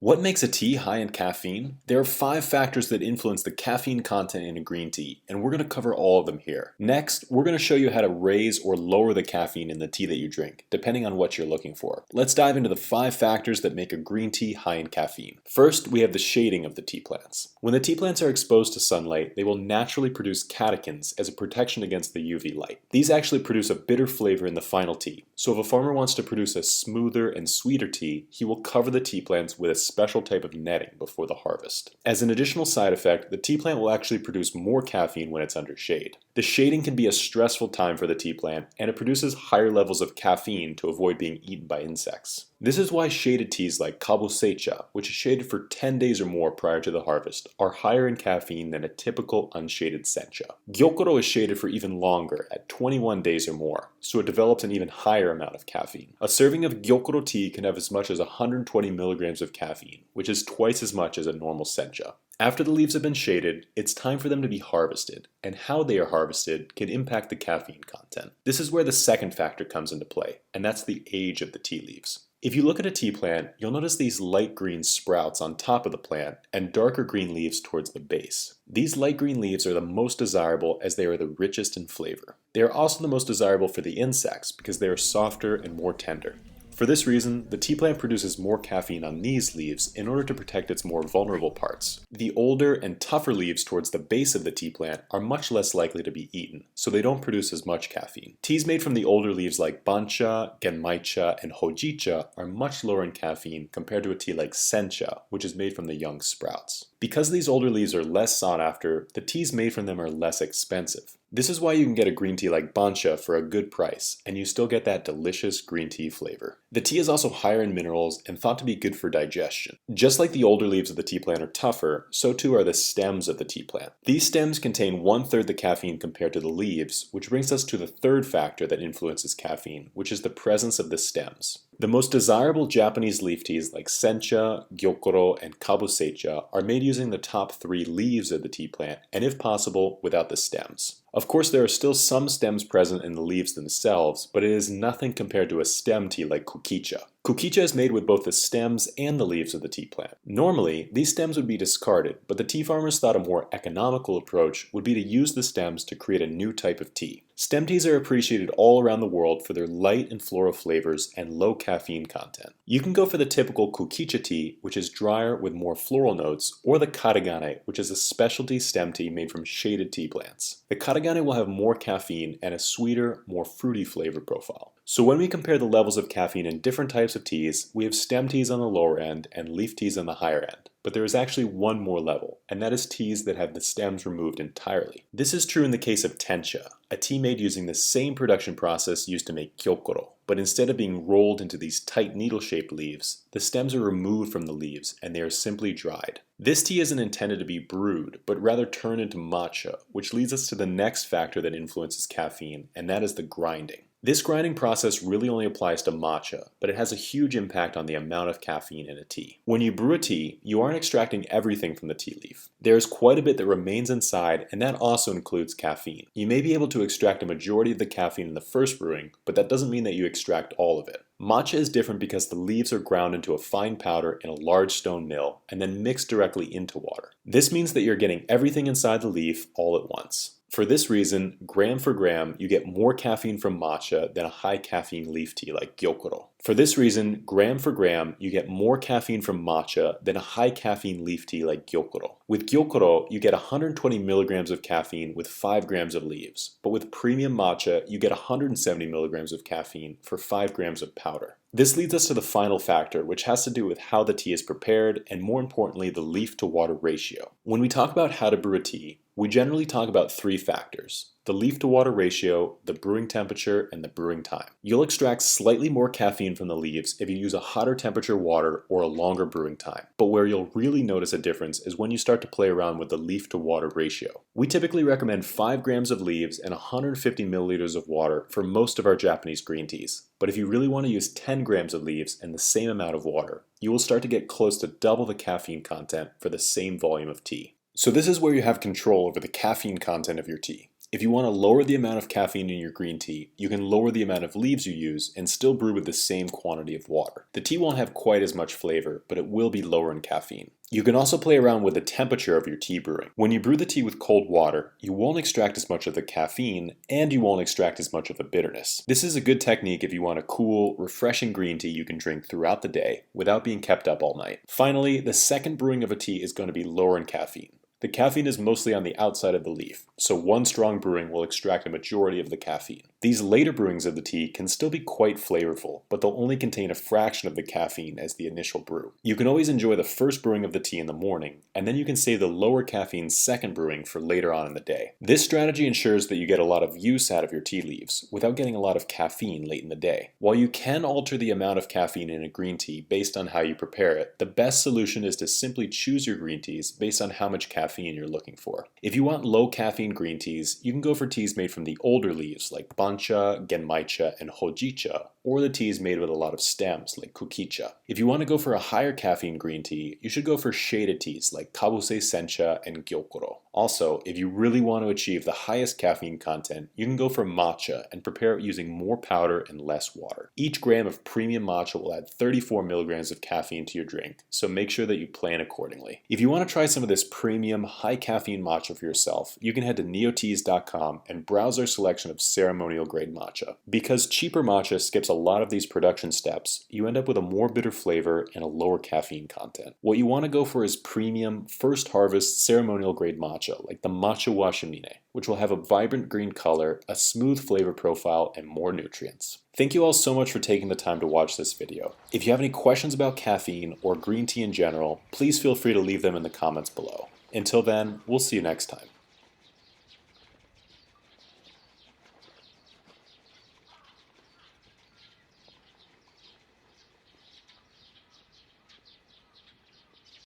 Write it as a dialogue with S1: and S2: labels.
S1: What makes a tea high in caffeine? There are 5 factors that influence the caffeine content in a green tea, and we're going to cover all of them here. Next, we're going to show you how to raise or lower the caffeine in the tea that you drink, depending on what you're looking for. Let's dive into the 5 factors that make a green tea high in caffeine. First, we have the shading of the tea plants. When the tea plants are exposed to sunlight, they will naturally produce catechins as a protection against the UV light. These actually produce a bitter flavor in the final tea, so if a farmer wants to produce a smoother and sweeter tea, he will cover the tea plants with a special type of netting before the harvest. As an additional side effect, the tea plant will actually produce more caffeine when it's under shade. The shading can be a stressful time for the tea plant, and it produces higher levels of caffeine to avoid being eaten by insects. This is why shaded teas like kabosecha, which is shaded for 10 days or more prior to the harvest, are higher in caffeine than a typical unshaded sencha. Gyokoro is shaded for even longer, at 21 days or more, so it develops an even higher amount of caffeine. A serving of gyokoro tea can have as much as 120 milligrams of caffeine, which is twice as much as a normal sencha. After the leaves have been shaded, it's time for them to be harvested, and how they are harvested can impact the caffeine content. This is where the second factor comes into play, and that's the age of the tea leaves. If you look at a tea plant, you'll notice these light green sprouts on top of the plant and darker green leaves towards the base. These light green leaves are the most desirable as they are the richest in flavor. They are also the most desirable for the insects because they are softer and more tender. For this reason, the tea plant produces more caffeine on these leaves in order to protect its more vulnerable parts. The older and tougher leaves towards the base of the tea plant are much less likely to be eaten, so they don't produce as much caffeine. Teas made from the older leaves like bancha, genmaicha, and hojicha are much lower in caffeine compared to a tea like sencha, which is made from the young sprouts. Because these older leaves are less sought after, the teas made from them are less expensive. This is why you can get a green tea like bancha for a good price, and you still get that delicious green tea flavor. The tea is also higher in minerals and thought to be good for digestion. Just like the older leaves of the tea plant are tougher, so too are the stems of the tea plant. These stems contain 1/3 the caffeine compared to the leaves, which brings us to the third factor that influences caffeine, which is the presence of the stems. The most desirable Japanese leaf teas like sencha, gyokoro, and kabosecha are made using the top 3 leaves of the tea plant, and if possible, without the stems. Of course, there are still some stems present in the leaves themselves, but it is nothing compared to a stem tea like kukicha. Kukicha is made with both the stems and the leaves of the tea plant. Normally, these stems would be discarded, but the tea farmers thought a more economical approach would be to use the stems to create a new type of tea. Stem teas are appreciated all around the world for their light and floral flavors and low caffeine content. You can go for the typical kukicha tea, which is drier with more floral notes, or the katagane, which is a specialty stem tea made from shaded tea plants. The katagane will have more caffeine and a sweeter, more fruity flavor profile. So when we compare the levels of caffeine in different types of teas, we have stem teas on the lower end and leaf teas on the higher end. But there is actually one more level, and that is teas that have the stems removed entirely. This is true in the case of tencha, a tea made using the same production process used to make gyokoro. But instead of being rolled into these tight needle-shaped leaves, the stems are removed from the leaves and they are simply dried. This tea isn't intended to be brewed, but rather turned into matcha, which leads us to the next factor that influences caffeine, and that is the grinding. This grinding process really only applies to matcha, but it has a huge impact on the amount of caffeine in a tea. When you brew a tea, you aren't extracting everything from the tea leaf. There is quite a bit that remains inside, and that also includes caffeine. You may be able to extract a majority of the caffeine in the first brewing, but that doesn't mean that you extract all of it. Matcha is different because the leaves are ground into a fine powder in a large stone mill and then mixed directly into water. This means that you're getting everything inside the leaf all at once. For this reason, gram for gram, you get more caffeine from matcha than a high caffeine leaf tea like gyokoro. For this reason, gram for gram, you get more caffeine from matcha than a high caffeine leaf tea like gyokoro. With gyokoro, you get 120 milligrams of caffeine with 5 grams of leaves, but with premium matcha, you get 170 milligrams of caffeine for 5 grams of powder. This leads us to the final factor, which has to do with how the tea is prepared and, more importantly, the leaf to water ratio. When we talk about how to brew a tea, we generally talk about 3 factors: the leaf to water ratio, the brewing temperature, and the brewing time. You'll extract slightly more caffeine from the leaves if you use a hotter temperature water or a longer brewing time. But where you'll really notice a difference is when you start to play around with the leaf to water ratio. We typically recommend 5 grams of leaves and 150 milliliters of water for most of our Japanese green teas. But if you really want to use 10 grams of leaves and the same amount of water, you will start to get close to double the caffeine content for the same volume of tea. So this is where you have control over the caffeine content of your tea. If you want to lower the amount of caffeine in your green tea, you can lower the amount of leaves you use and still brew with the same quantity of water. The tea won't have quite as much flavor, but it will be lower in caffeine. You can also play around with the temperature of your tea brewing. When you brew the tea with cold water, you won't extract as much of the caffeine, and you won't extract as much of the bitterness. This is a good technique if you want a cool, refreshing green tea you can drink throughout the day without being kept up all night. Finally, the second brewing of a tea is going to be lower in caffeine. The caffeine is mostly on the outside of the leaf, so one strong brewing will extract a majority of the caffeine. These later brewings of the tea can still be quite flavorful, but they'll only contain a fraction of the caffeine as the initial brew. You can always enjoy the first brewing of the tea in the morning, and then you can save the lower caffeine second brewing for later on in the day. This strategy ensures that you get a lot of use out of your tea leaves, without getting a lot of caffeine late in the day. While you can alter the amount of caffeine in a green tea based on how you prepare it, the best solution is to simply choose your green teas based on how much caffeine you're looking for. If you want low caffeine green teas, you can go for teas made from the older leaves like Matcha, Genmaicha, and Hojicha, or the teas made with a lot of stems like Kukicha. If you want to go for a higher caffeine green tea, you should go for shaded teas like Kabuse Sencha and Gyokuro. Also, if you really want to achieve the highest caffeine content, you can go for matcha and prepare it using more powder and less water. Each gram of premium matcha will add 34 milligrams of caffeine to your drink, so make sure that you plan accordingly. If you want to try some of this premium, high caffeine matcha for yourself, you can head to neoteas.com and browse our selection of ceremonial grade matcha. Because cheaper matcha skips a lot of these production steps, you end up with a more bitter flavor and a lower caffeine content. What you want to go for is premium, first harvest ceremonial grade matcha, like the Matcha Washimine, which will have a vibrant green color, a smooth flavor profile, and more nutrients. Thank you all so much for taking the time to watch this video. If you have any questions about caffeine or green tea in general, please feel free to leave them in the comments below. Until then, we'll see you next time.